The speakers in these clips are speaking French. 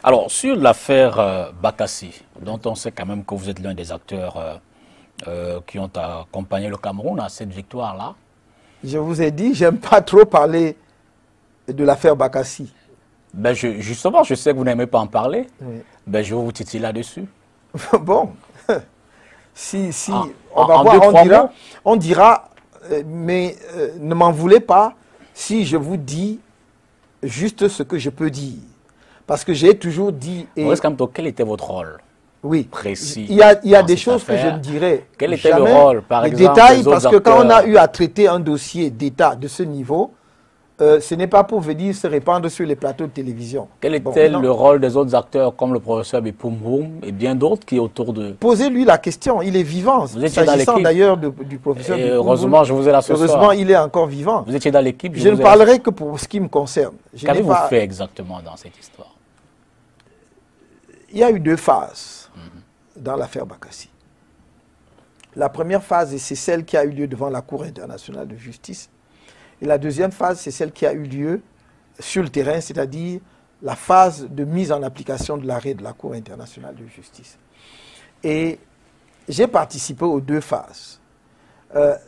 Alors, sur l'affaire Bakassi, dont on sait quand même que vous êtes l'un des acteurs qui ont accompagné le Cameroun à cette victoire-là. Je vous ai dit, j'aime pas trop parler de l'affaire Bakassi. Ben justement, je sais que vous n'aimez pas en parler. Oui. Ben, je vais vous titiller là-dessus. Bon, si En- on va en voir, deux, trois mots. on dira, mais ne m'en voulez pas si je vous dis juste ce que je peux dire. Parce que j'ai toujours dit... Maurice Kamto, quel était votre rôle Oui, précis il y a dans des cette choses que je affaire? ne dirais Quel était le jamais. rôle, par les exemple, détails, des autres parce que quand on a acteurs? eu à traiter un dossier d'État de ce niveau, ce n'est pas pour venir se répandre sur les plateaux de télévision. Quel Bon, était non. le rôle des autres acteurs comme le professeur Bipoum et bien d'autres qui autour de... Posez-lui la question, il est vivant. Vous étiez dans S'agissant l'équipe. d'ailleurs du professeur Et Bipoum, heureusement, je vous ai là ce heureusement, soir. il est encore vivant. Vous étiez dans l'équipe. Je ne parlerai que pour ce qui me concerne. Je n'ai Qu'avez-vous pas- fait exactement dans cette histoire? Il y a eu deux phases dans l'affaire Bakassi. La première phase, c'est celle qui a eu lieu devant la Cour internationale de justice. Et la deuxième phase, c'est celle qui a eu lieu sur le terrain, c'est-à-dire la phase de mise en application de l'arrêt de la Cour internationale de justice. Et j'ai participé aux deux phases.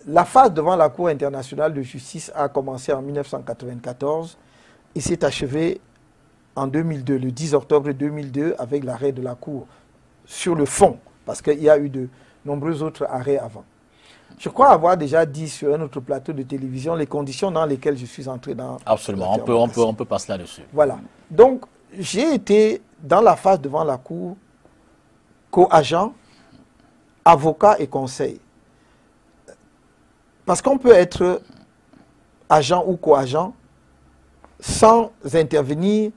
La phase devant la Cour internationale de justice a commencé en 1994 et s'est achevée en 2002, le 10 octobre 2002, avec l'arrêt de la Cour sur le fond, parce qu'il y a eu de nombreux autres arrêts avant. Je crois avoir déjà dit sur un autre plateau de télévision les conditions dans lesquelles je suis entré dans... Absolument, l'affaire Bakassi. on peut passer là-dessus. Voilà. Donc, j'ai été dans la phase devant la Cour co-agent, avocat et conseil. Parce qu'on peut être agent ou co-agent sans intervenir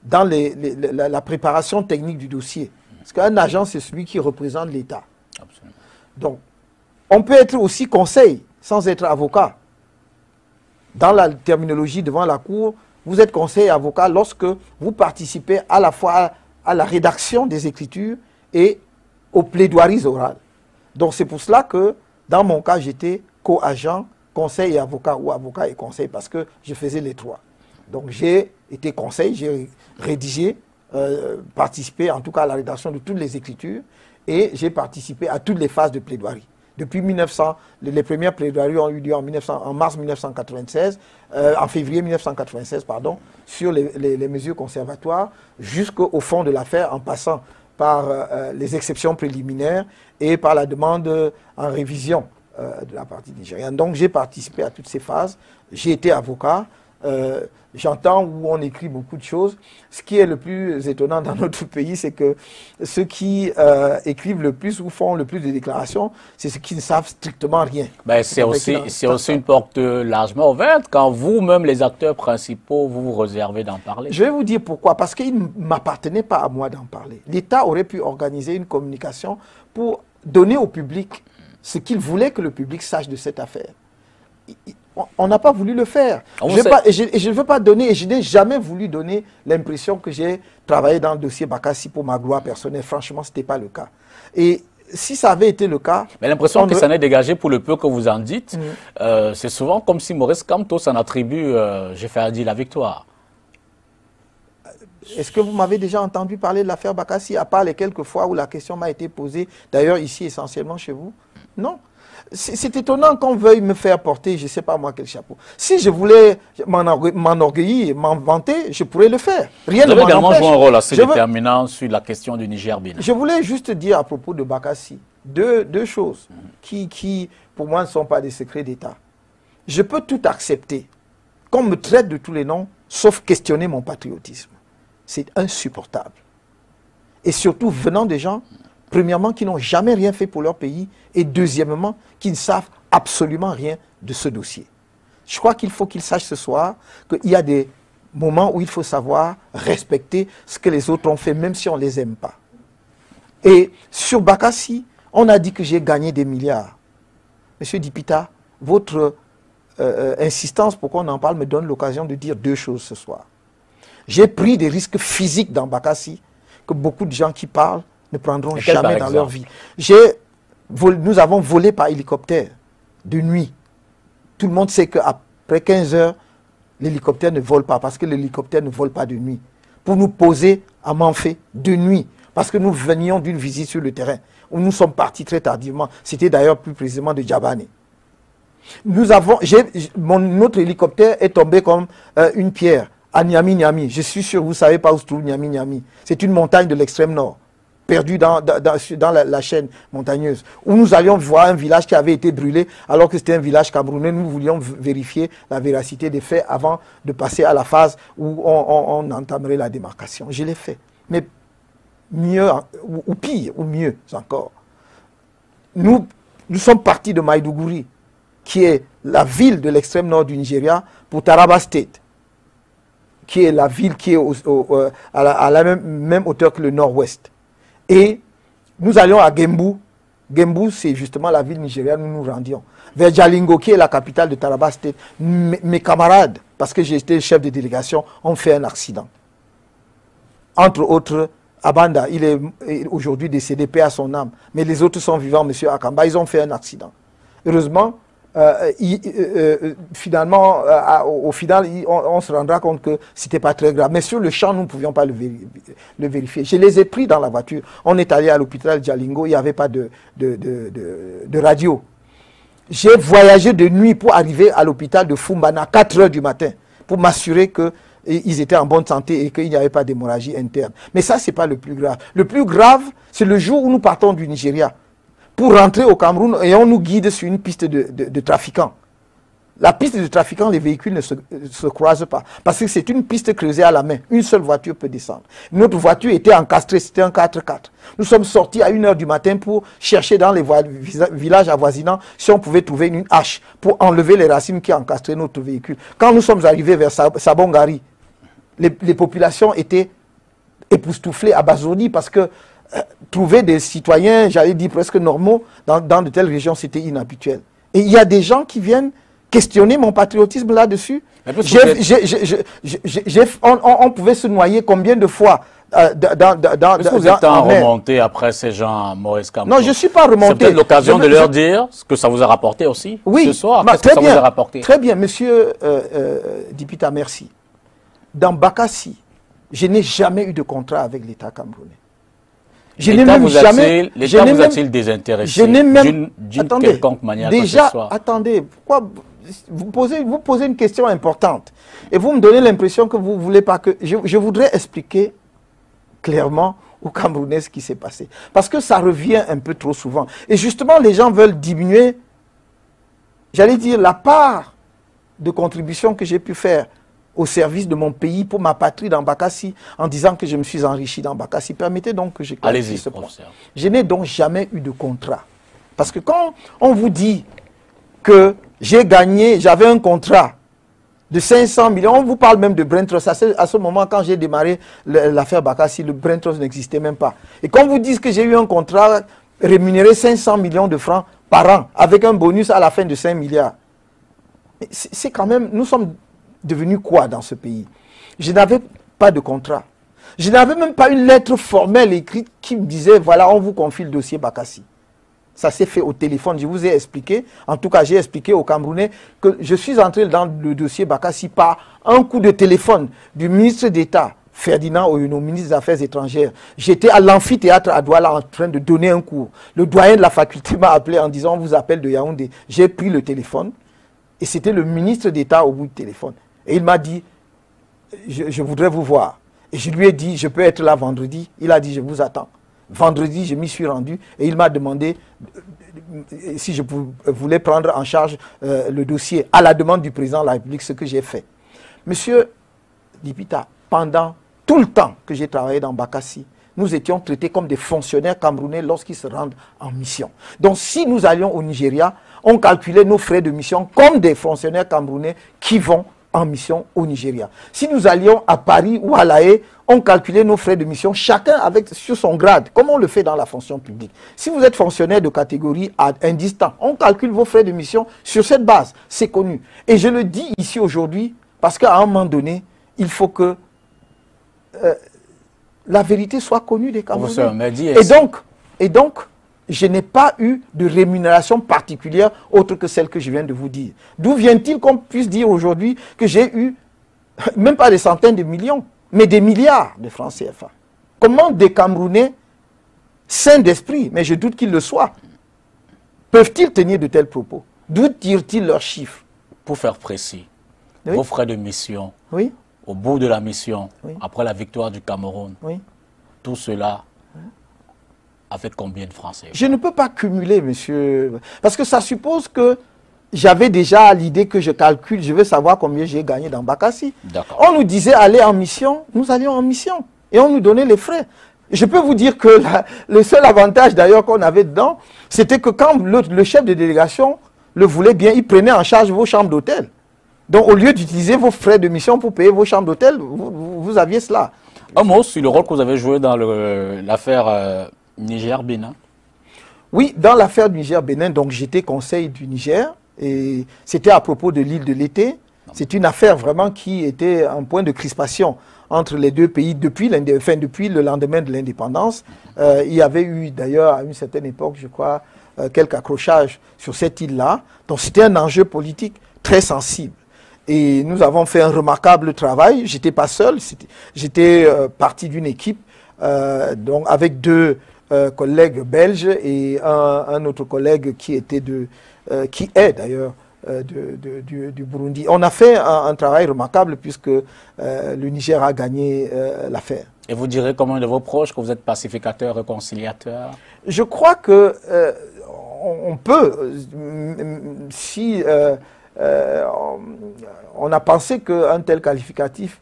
dans la préparation technique du dossier. Parce qu'un agent, c'est celui qui représente l'État. Absolument. Donc, on peut être aussi conseil sans être avocat. Dans la terminologie devant la Cour, vous êtes conseil et avocat lorsque vous participez à la fois à la rédaction des écritures et aux plaidoiries orales. Donc, c'est pour cela que, dans mon cas, j'étais co-agent, conseil et avocat, ou avocat et conseil, parce que je faisais les trois. Donc, j'ai été conseil, j'ai rédigé, participé en tout cas à la rédaction de toutes les écritures, et j'ai participé à toutes les phases de plaidoirie. Depuis 1900, les premières plaidoiries ont eu lieu en mars 1996, en février 1996, pardon, sur les mesures conservatoires, jusqu'au fond de l'affaire, en passant par les exceptions préliminaires et par la demande en révision de la partie nigériane. Donc j'ai participé à toutes ces phases, j'ai été avocat. J'entends où on écrit beaucoup de choses. Ce qui est le plus étonnant dans notre pays, c'est que ceux qui écrivent le plus ou font le plus de déclarations, c'est ceux qui ne savent strictement rien. Ben, c'est aussi une porte largement ouverte quand vous-même, les acteurs principaux, vous vous réservez d'en parler. Je vais vous dire pourquoi. Parce qu'il ne m'appartenait pas à moi d'en parler. L'État aurait pu organiser une communication pour donner au public ce qu'il voulait que le public sache de cette affaire. On n'a pas voulu le faire. Je ne veux pas donner, et je n'ai jamais voulu donner l'impression que j'ai travaillé dans le dossier Bakassi pour ma gloire personnelle. Franchement, ce n'était pas le cas. Et si ça avait été le cas... Mais l'impression que ça n'est dégagé pour le peu que vous en dites, c'est souvent comme si Maurice Kamto s'en attribue, j'ai fait dire, la victoire. Est-ce que vous m'avez déjà entendu parler de l'affaire Bakassi, à part les quelques fois où la question m'a été posée, d'ailleurs ici essentiellement chez vous? Non. C'est étonnant qu'on veuille me faire porter, je ne sais pas moi quel chapeau. Si je voulais m'enorgueillir, m'en vanter, je pourrais le faire. Rien Vous ne avez m'en également empêche. joué un rôle assez déterminant sur la question du Niger-Bénin. Je voulais juste dire à propos de Bakassi deux choses qui, pour moi, ne sont pas des secrets d'État. Je peux tout accepter, qu'on me traite de tous les noms, sauf questionner mon patriotisme. C'est insupportable. Et surtout venant des gens, premièrement, qui n'ont jamais rien fait pour leur pays, et deuxièmement, qui ne savent absolument rien de ce dossier. Je crois qu'il faut qu'ils sachent ce soir qu'il y a des moments où il faut savoir respecter ce que les autres ont fait, même si on ne les aime pas. Et sur Bakassi, on a dit que j'ai gagné des milliards. Monsieur Dipita, votre insistance pour qu'on en parle me donne l'occasion de dire deux choses ce soir. J'ai pris des risques physiques dans Bakassi que beaucoup de gens qui parlent ne prendront jamais dans leur vie. Nous avons volé par hélicoptère de nuit. Tout le monde sait qu'après 15 heures, l'hélicoptère ne vole pas parce que l'hélicoptère ne vole pas de nuit. Pour nous poser à Manfé, de nuit, parce que nous venions d'une visite sur le terrain, où nous sommes partis très tardivement. C'était d'ailleurs plus précisément de Djabane. Notre hélicoptère est tombé comme une pierre à Niamey. Je suis sûr, vous ne savez pas où se trouve Niamey. C'est une montagne de l'extrême nord, perdue dans la chaîne montagneuse, où nous allions voir un village qui avait été brûlé, alors que c'était un village camerounais. Nous voulions vérifier la véracité des faits avant de passer à la phase où on entamerait la démarcation. Je l'ai fait. Mais mieux, ou pire, ou mieux encore. Nous sommes partis de Maïdougouri, qui est la ville de l'extrême nord du Nigeria, pour Taraba State, qui est la ville qui est à la même hauteur que le nord-ouest. Et nous allions à Gembu. Gembu, c'est justement la ville nigériane où nous nous rendions. Vers Jalingo, qui est la capitale de Taraba State, mes camarades, parce que j'étais chef de délégation, ont fait un accident. Entre autres, Abanda, il est aujourd'hui décédé, paix à son âme. Mais les autres sont vivants, M. Akamba, ils ont fait un accident. Heureusement, finalement, au final, on se rendra compte que ce n'était pas très grave. Mais sur le champ, nous ne pouvions pas le vérifier. Je les ai pris dans la voiture. On est allé à l'hôpital Jalingo, il n'y avait pas de radio. J'ai voyagé de nuit pour arriver à l'hôpital de Fumbana à 4 h du matin, pour m'assurer qu'ils étaient en bonne santé et qu'il n'y avait pas d'hémorragie interne. Mais ça, ce n'est pas le plus grave. Le plus grave, c'est le jour où nous partons du Nigeria pour rentrer au Cameroun et on nous guide sur une piste de trafiquants. La piste de trafiquants, les véhicules ne se croisent pas. Parce que c'est une piste creusée à la main. Une seule voiture peut descendre. Notre voiture était encastrée, c'était un 4x4. Nous sommes sortis à 1 h du matin pour chercher dans les villages avoisinants si on pouvait trouver une hache pour enlever les racines qui encastraient notre véhicule. Quand nous sommes arrivés vers Sabongari, les populations étaient époustouflées, abasourdies parce que trouver des citoyens, j'allais dire presque normaux, dans de telles régions, c'était inhabituel. Et il y a des gens qui viennent questionner mon patriotisme là-dessus. On pouvait se noyer combien de fois Est-ce que vous êtes remonté après ces gens, Maurice Kamto? Non, je ne suis pas remonté. C'est peut-être l'occasion de leur dire ce que ça vous a rapporté aussi ce soir. Oui, qu'est-ce que ça vous a rapporté? Très bien, monsieur Dipita, merci. Dans Bakassi, je n'ai jamais eu de contrat avec l'État camerounais. L'État vous a-t-il désintéressé d'une quelconque manière? Déjà, attendez, pourquoi vous posez une question importante et vous me donnez l'impression que vous ne voulez pas que... Je voudrais expliquer clairement aux Camerounais ce qui s'est passé. Parce que ça revient un peu trop souvent. Et justement, les gens veulent diminuer, j'allais dire, la part de contribution que j'ai pu faire au service de mon pays, pour ma patrie dans Bakassi, en disant que je me suis enrichi dans Bakassi. Permettez donc que j'éclaircisse ce point. Je n'ai donc jamais eu de contrat. Parce que quand on vous dit que j'ai gagné, j'avais un contrat de 500 millions, on vous parle même de Brentros. À ce moment, quand j'ai démarré l'affaire Bakassi, le Brentros n'existait même pas. Et quand vous dites que j'ai eu un contrat rémunéré 500 millions de francs par an, avec un bonus à la fin de 5 milliards, c'est quand même... Nous sommes devenu quoi dans ce pays? Je n'avais pas de contrat. Je n'avais même pas une lettre formelle écrite qui me disait, voilà, on vous confie le dossier Bakassi. Ça s'est fait au téléphone. Je vous ai expliqué, en tout cas j'ai expliqué aux Camerounais que je suis entré dans le dossier Bakassi par un coup de téléphone du ministre d'État, Ferdinand Oyono, ministre des Affaires étrangères. J'étais à l'amphithéâtre à Douala en train de donner un cours. Le doyen de la faculté m'a appelé en disant, on vous appelle de Yaoundé. J'ai pris le téléphone et c'était le ministre d'État au bout du téléphone. Et il m'a dit, je voudrais vous voir. Et je lui ai dit, je peux être là vendredi. Il a dit, je vous attends. Vendredi, je m'y suis rendu et il m'a demandé si je voulais prendre en charge le dossier à la demande du président de la République, ce que j'ai fait. Monsieur Dipita, pendant tout le temps que j'ai travaillé dans Bakassi, nous étions traités comme des fonctionnaires camerounais lorsqu'ils se rendent en mission. Donc si nous allions au Nigeria, on calculait nos frais de mission comme des fonctionnaires camerounais qui vont en mission au Nigeria. Si nous allions à Paris ou à La Haye, on calculait nos frais de mission, chacun sur son grade, comme on le fait dans la fonction publique. Si vous êtes fonctionnaire de catégorie indistinct, on calcule vos frais de mission sur cette base. C'est connu. Et je le dis ici aujourd'hui, parce qu'à un moment donné, il faut que la vérité soit connue des Camerounais. Et donc, je n'ai pas eu de rémunération particulière autre que celle que je viens de vous dire. D'où vient-il qu'on puisse dire aujourd'hui que j'ai eu, même pas des centaines de millions, mais des milliards de francs CFA? Comment des Camerounais sains d'esprit, mais je doute qu'ils le soient, peuvent-ils tenir de tels propos? D'où tirent-ils leurs chiffres? Pour faire précis, Oui. vos frais de mission, Oui, au bout de la mission, Oui. après la victoire du Cameroun, oui. tout cela a fait combien de francs CFA? Je ne peux pas cumuler, monsieur, parce que ça suppose que j'avais déjà l'idée que je calcule, je veux savoir combien j'ai gagné dans Bakassi. D'accord. On nous disait aller en mission, nous allions en mission, et on nous donnait les frais. Je peux vous dire que le seul avantage d'ailleurs qu'on avait dedans, c'était que quand le chef de délégation le voulait bien, il prenait en charge vos chambres d'hôtel. Donc au lieu d'utiliser vos frais de mission pour payer vos chambres d'hôtel, vous aviez cela. Un mot sur le rôle que vous avez joué dans l'affaire Niger-Bénin. Oui, dans l'affaire du Niger-Bénin, donc j'étais conseil du Niger, et c'était à propos de l'île de l'été. C'est une affaire vraiment qui était un point de crispation entre les deux pays depuis le lendemain de l'indépendance. Il y avait eu d'ailleurs à une certaine époque, je crois, quelques accrochages sur cette île-là. Donc c'était un enjeu politique très sensible. Et nous avons fait un remarquable travail. J'étais pas seul, j'étais partie d'une équipe donc avec deux collègues belges et un autre collègue qui est d'ailleurs du Burundi. On a fait un travail remarquable puisque le Niger a gagné l'affaire. Et vous direz comme un de vos proches que vous êtes pacificateur, réconciliateur? Je crois que on peut, si on a pensé qu'un tel qualificatif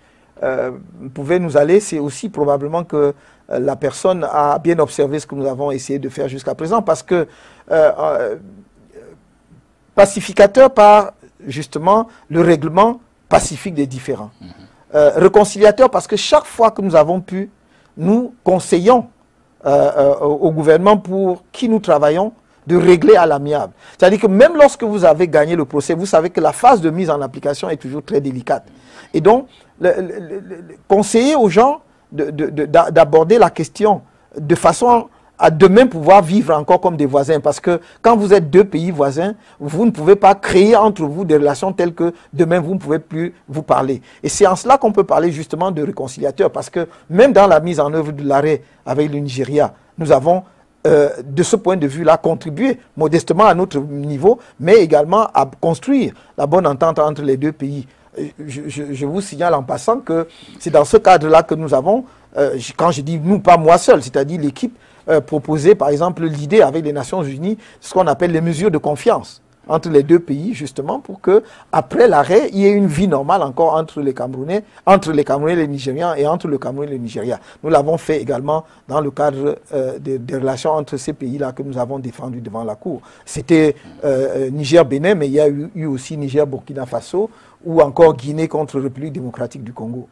pouvait nous aller, c'est aussi probablement que la personne a bien observé ce que nous avons essayé de faire jusqu'à présent, parce que pacificateur par justement le règlement pacifique des différends. Réconciliateur parce que chaque fois que nous avons pu, nous conseillons au gouvernement pour qui nous travaillons de régler à l'amiable. C'est-à-dire que même lorsque vous avez gagné le procès, vous savez que la phase de mise en application est toujours très délicate. Et donc, conseiller aux gens d'aborder la question de façon à demain pouvoir vivre encore comme des voisins. Parce que quand vous êtes deux pays voisins, vous ne pouvez pas créer entre vous des relations telles que demain vous ne pouvez plus vous parler. Et c'est en cela qu'on peut parler justement de réconciliateur. Parce que même dans la mise en œuvre de l'arrêt avec le Nigeria, nous avons de ce point de vue-là contribué modestement à notre niveau, mais également à construire la bonne entente entre les deux pays. Je vous signale en passant que c'est dans ce cadre-là que nous avons, quand je dis nous, pas moi seul, c'est-à-dire l'équipe, proposé par exemple l'idée avec les Nations Unies, ce qu'on appelle les mesures de confiance entre les deux pays, justement pour que après l'arrêt, il y ait une vie normale encore entre les Camerounais et les Nigérians et entre le Cameroun et le Nigeria. Nous l'avons fait également dans le cadre des relations entre ces pays-là que nous avons défendus devant la Cour. C'était Niger-Bénin, mais il y a eu aussi Niger-Burkina Faso ou encore Guinée contre République démocratique du Congo.